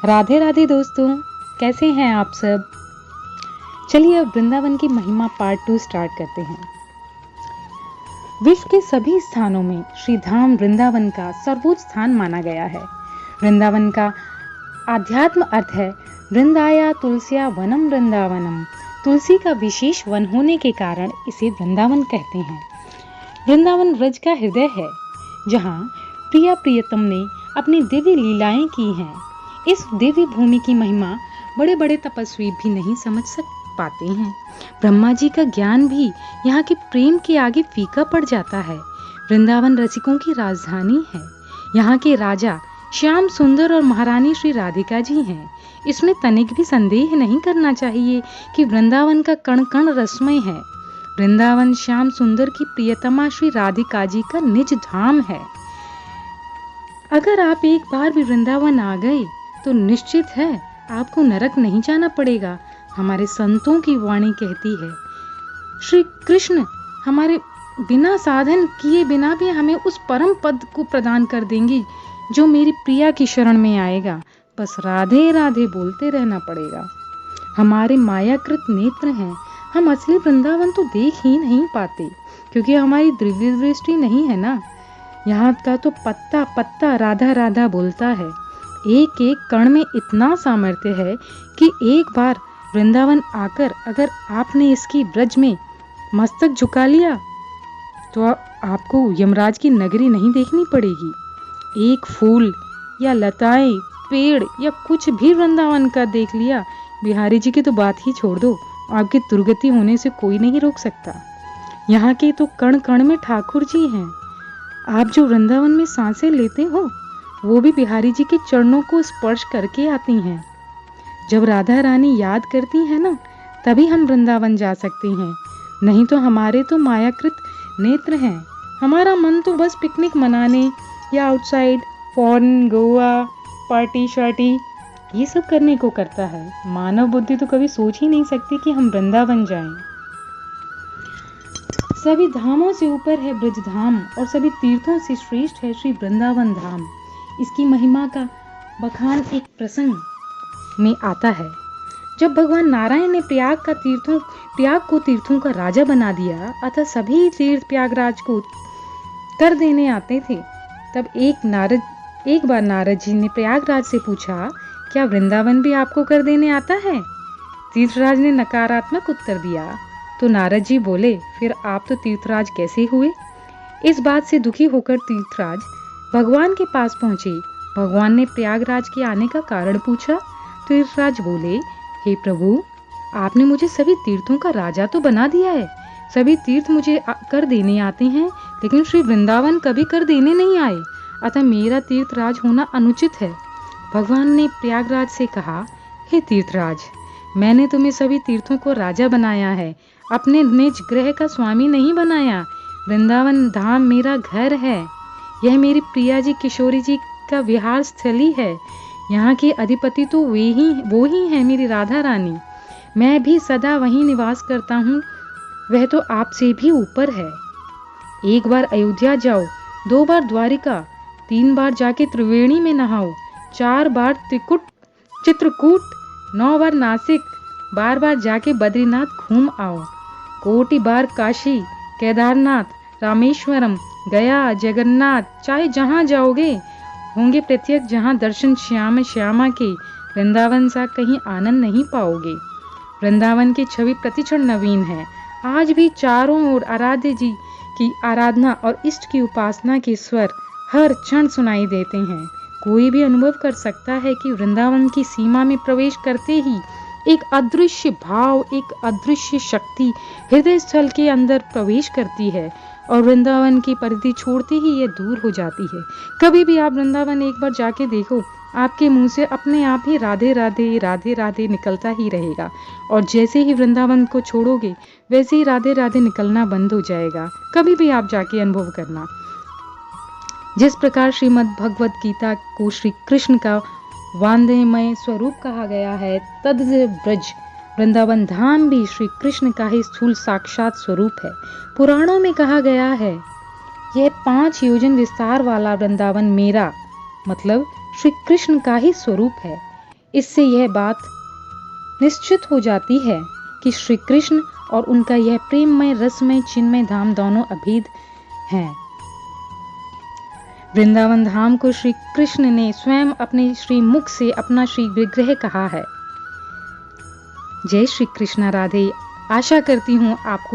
राधे राधे दोस्तों, कैसे हैं आप सब। चलिए अब वृंदावन की महिमा पार्ट 2 स्टार्ट करते हैं। विश्व के सभी स्थानों में श्री धाम वृंदावन का सर्वोच्च स्थान माना गया है। वृंदावन का आध्यात्म अर्थ है वृंदाया तुलसिया वनम वृंदावनम। तुलसी का विशेष वन होने के कारण इसे वृंदावन कहते हैं। वृंदावन व्रज का हृदय है, जहाँ प्रिया प्रियतम ने अपनी दिव्य लीलाएं की हैं। इस दिव्य भूमि की महिमा बड़े बड़े तपस्वी भी नहीं समझ पाते हैं। ब्रह्मा जी का ज्ञान भी यहाँ के प्रेम के आगे फीका पड़ जाता है। वृंदावन रसिकों की राजधानी है। यहाँ के राजा श्याम सुंदर और महारानी श्री राधिका जी हैं। इसमें तनिक भी संदेह नहीं करना चाहिए कि वृंदावन का कण कण रसमय है। वृंदावन श्याम सुंदर की प्रियतमा श्री राधिका जी का निज धाम है। अगर आप एक बार भी वृंदावन आ गए तो निश्चित है आपको नरक नहीं जाना पड़ेगा। हमारे संतों की वाणी कहती है, श्री कृष्ण हमारे बिना साधन किए बिना भी हमें उस परम पद को प्रदान कर देंगे जो मेरी प्रिया की शरण में आएगा। बस राधे राधे बोलते रहना पड़ेगा। हमारे मायाकृत नेत्र हैं, हम असली वृंदावन तो देख ही नहीं पाते क्योंकि हमारी दिव्य दृष्टि नहीं है ना। यहाँ का तो पत्ता पत्ता राधा राधा बोलता है। एक एक कण में इतना सामर्थ्य है कि एक बार वृंदावन आकर अगर आपने इसकी ब्रज में मस्तक झुका लिया तो आपको यमराज की नगरी नहीं देखनी पड़ेगी। एक फूल या लताएं, पेड़ या कुछ भी वृंदावन का देख लिया, बिहारी जी की तो बात ही छोड़ दो, आपकी दुर्गति होने से कोई नहीं रोक सकता। यहाँ के तो कण कण में ठाकुर जी हैं। आप जो वृंदावन में सांसें लेते हो वो भी बिहारी जी के चरणों को स्पर्श करके आती हैं। जब राधा रानी याद करती हैं ना, तभी हम वृंदावन जा सकते हैं, नहीं तो हमारे तो मायाकृत नेत्र हैं। हमारा मन तो बस पिकनिक मनाने या आउटसाइड फॉरेन, गोवा, पार्टी शार्टी ये सब करने को करता है। मानव बुद्धि तो कभी सोच ही नहीं सकती कि हम वृंदावन जाएं। सभी धामों से ऊपर है ब्रज धाम और सभी तीर्थों से श्रेष्ठ है श्री वृंदावन धाम। इसकी महिमा का बखान एक प्रसंग में आता है। जब भगवान नारायण ने प्रयाग को तीर्थों का राजा बना दिया, अतः सभी तीर्थ प्रयागराज को कर देने आते थे। तब एक बार नारद जी ने प्रयागराज से पूछा, क्या वृंदावन भी आपको कर देने आता है? तीर्थराज ने नकारात्मक उत्तर दिया। तो नारद जी बोले, फिर आप तो तीर्थराज कैसे हुए? इस बात से दुखी होकर तीर्थराज भगवान के पास पहुंचे। भगवान ने प्रयागराज के आने का कारण पूछा। तीर्थराज बोले, हे प्रभु, आपने मुझे सभी तीर्थों का राजा तो बना दिया है। सभी तीर्थ मुझे कर देने आते हैं, लेकिन श्री वृंदावन कभी कर देने नहीं आए, अतः मेरा तीर्थराज होना अनुचित है। भगवान ने प्रयागराज से कहा, हे तीर्थराज, मैंने तुम्हें सभी तीर्थों को राजा बनाया है, अपने निज ग्रह का स्वामी नहीं बनाया। वृंदावन धाम मेरा घर है। यह मेरी प्रिया जी किशोरी जी का विहार स्थली है। यहाँ के अधिपति तो वो ही है मेरी राधा रानी। मैं भी सदा वहीं निवास करता हूँ, वह तो आपसे भी ऊपर है। एक बार अयोध्या जाओ, 2 बार द्वारिका, 3 बार जाके त्रिवेणी में नहाओ, 4 बार चित्रकूट, 9 बार नासिक, 12 बार जाके बद्रीनाथ घूम आओ, कोटि बार काशी, केदारनाथ, रामेश्वरम, गया, जगन्नाथ, चाहे जहाँ जाओगे होंगे प्रत्येक जहाँ दर्शन श्यामा के। वृंदावन सा कहीं आनंद नहीं पाओगे। वृंदावन की छवि प्रतिक्षण नवीन है। आज भी चारों ओर आराध्य जी की आराधना और इष्ट की उपासना के स्वर हर क्षण सुनाई देते हैं। कोई भी अनुभव कर सकता है कि वृंदावन की सीमा में प्रवेश करते ही एक अदृश्य भाव, एक अदृश्य शक्ति हृदय स्थल के अंदर प्रवेश करती है और वृंदावन की परिधि छोड़ते ही ये दूर हो जाती है। कभी भी आप वृंदावन एक बार जाके देखो, आपके मुंह से अपने आप ही राधे राधे राधे राधे निकलता ही रहेगा, और जैसे ही वृंदावन को छोड़ोगे वैसे ही राधे राधे निकलना बंद हो जाएगा। कभी भी आप जाके अनुभव करना। जिस प्रकार श्रीमद् भगवत गीता को श्री कृष्ण का वांदेमय स्वरूप कहा गया है, तद् ब्रज वृंदावन धाम भी श्री कृष्ण का ही स्थूल साक्षात स्वरूप है। पुराणों में कहा गया है, यह 5 योजन विस्तार वाला वृंदावन मेरा मतलब श्री कृष्ण का ही स्वरूप है। इससे यह बात निश्चित हो जाती है कि श्री कृष्ण और उनका यह प्रेममय रसमय चिन्मय धाम दोनों अभेद हैं। वृंदावन धाम को श्री कृष्ण ने स्वयं अपने श्री मुख से अपना श्री विग्रह कहा है। जय श्री कृष्ण राधे। आशा करती हूँ आपको